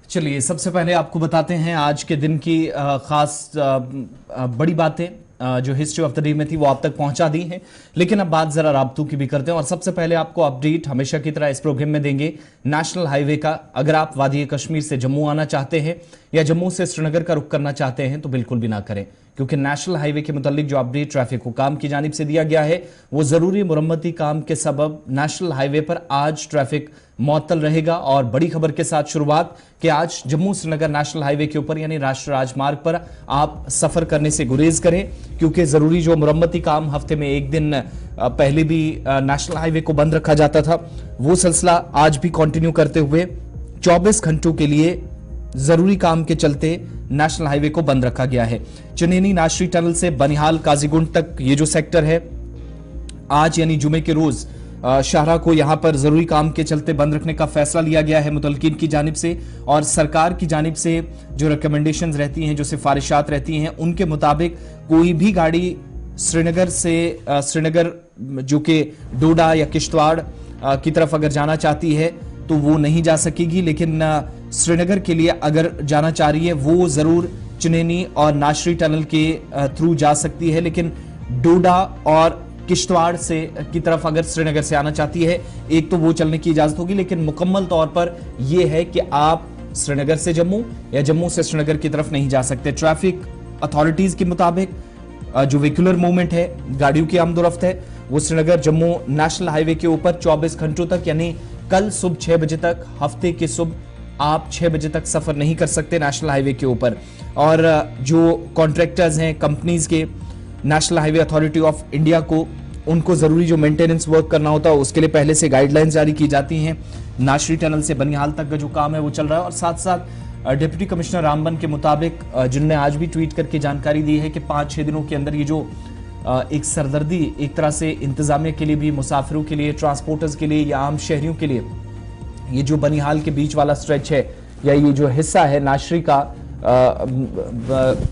चलिए, सबसे पहले आपको बताते हैं आज के दिन की खास बड़ी बातें जो हिस्ट्री ऑफ द डे में थी वो आप तक पहुंचा दी हैं। लेकिन अब बात जरा राब्तों की भी करते हैं और सबसे पहले आपको अपडेट हमेशा की तरह इस प्रोग्राम में देंगे नेशनल हाईवे का। अगर आप वादी कश्मीर से जम्मू आना चाहते हैं या जम्मू से श्रीनगर का रुख करना चाहते हैं तो बिल्कुल भी ना करें, क्योंकि नेशनल हाईवे के मुतालिक जो अपडेट ट्रैफिक हुकाम की जानिब से दिया गया है वो जरूरी मुरम्मती काम के सबब नेशनल हाईवे पर आज ट्रैफिक मुअत्तल रहेगा। और बड़ी खबर के साथ शुरुआत कि आज जम्मू श्रीनगर नेशनल हाईवे के ऊपर यानी राष्ट्रीय राजमार्ग पर आप सफर करने से गुरेज करें, क्योंकि जरूरी जो मुरम्मती काम हफ्ते में एक दिन पहले भी नेशनल हाईवे को बंद रखा जाता था वो सिलसिला आज भी कंटिन्यू करते हुए 24 घंटों के लिए जरूरी काम के चलते नेशनल हाईवे को बंद रखा गया है। चुनेनी नाशरी टनल से बनिहाल काजीगुंड तक ये जो सेक्टर है आज यानी जुमे के रोज शाहरा को यहां पर जरूरी काम के चलते बंद रखने का फैसला लिया गया है मुतलकिन की जानिब से। और सरकार की जानिब से जो रिकमेंडेशंस रहती हैं, जो सिफारिशात रहती हैं, उनके मुताबिक कोई भी गाड़ी श्रीनगर से श्रीनगर जो कि डोडा या किश्तवाड़ की तरफ अगर जाना चाहती है तो वो नहीं जा सकेगी, लेकिन श्रीनगर के लिए अगर जाना चाह रही है वो जरूर चुनेनी और नाशरी टनल के थ्रू जा सकती है। लेकिन डोडा और किश्तवाड़ से की तरफ अगर श्रीनगर से आना चाहती है एक तो वो चलने की इजाजत होगी, लेकिन मुकम्मल तौर पर यह है कि आप श्रीनगर से जम्मू या जम्मू से श्रीनगर की तरफ नहीं जा सकते। ट्रैफिक अथॉरिटीज के मुताबिक जो व्हीकुलर मूवमेंट है, गाड़ियों की आमदोरफ्त है, वो श्रीनगर जम्मू नेशनल हाईवे के ऊपर 24 घंटों तक यानी कल सुबह 6 बजे तक, हफ्ते के सुबह आप 6 बजे तक सफर नहीं कर सकते नेशनल हाईवे के ऊपर। और जो कॉन्ट्रैक्टर्स हैं कंपनीज के, national highway authority of India को उनको जरूरी जो मेंटेनेंस वर्क करना होता है उसके लिए पहले से गाइडलाइंस जारी की जाती हैं। नाशरी टनल से बनिहाल तक का जो काम है वो चल रहा है। और साथ साथ डिप्टी कमिश्नर रामबन के मुताबिक जिनने आज भी ट्वीट करके जानकारी दी है कि 5-6 दिनों के अंदर ये जो एक सरदर्दी एक तरह से इंतजामिया के लिए भी, मुसाफिरों के लिए, ट्रांसपोर्टर्स के लिए या आम शहरियों के लिए ये जो बनिहाल के बीच वाला स्ट्रेच है या ये जो हिस्सा है नाशरी का,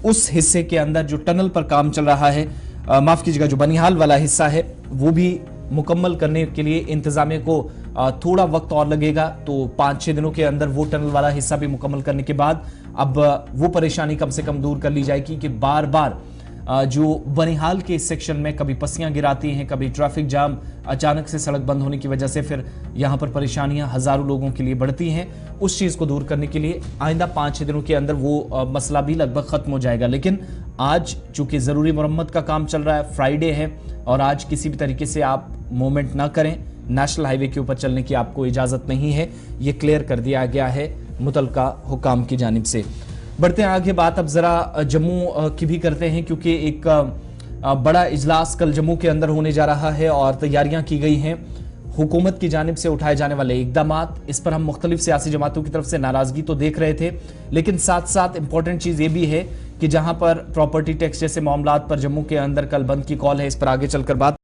उस हिस्से के अंदर जो टनल पर काम चल रहा है, माफ कीजिएगा, जो बनिहाल वाला हिस्सा है वो भी मुकम्मल करने के लिए इंतजामिया को थोड़ा वक्त और लगेगा। तो 5-6 दिनों के अंदर वो टनल वाला हिस्सा भी मुकम्मल करने के बाद अब वो परेशानी कम से कम दूर कर ली जाएगी कि बार बार जो बनिहाल के इस सेक्शन में कभी पस्सियां गिराती हैं, कभी ट्रैफिक जाम, अचानक से सड़क बंद होने की वजह से फिर यहां पर परेशानियां हजारों लोगों के लिए बढ़ती हैं। उस चीज को दूर करने के लिए आइंदा 5-6 दिनों के अंदर वो मसला भी लगभग खत्म हो जाएगा। लेकिन आज चूंकि जरूरी मरम्मत का काम चल रहा है, फ्राइडे है और आज किसी भी तरीके से आप मूवमेंट ना करें, नेशनल हाईवे के ऊपर चलने की आपको इजाजत नहीं है, ये क्लियर कर दिया गया है मुतलका हुकाम की जानिब से। बढ़ते हैं आगे, बात अब जरा जम्मू की भी करते हैं, क्योंकि एक बड़ा इजलास कल जम्मू के अंदर होने जा रहा है और तैयारियां की गई हैं। हुकूमत की जानिब से उठाए जाने वाले इकदामात, इस पर हम मुख्तलिफ सियासी जमातों की तरफ से नाराजगी तो देख रहे थे, लेकिन साथ साथ इंपॉर्टेंट चीज ये भी है कि जहां पर प्रॉपर्टी टैक्स जैसे मामलात पर जम्मू के अंदर कल बंद की कॉल है, इस पर आगे चलकर बात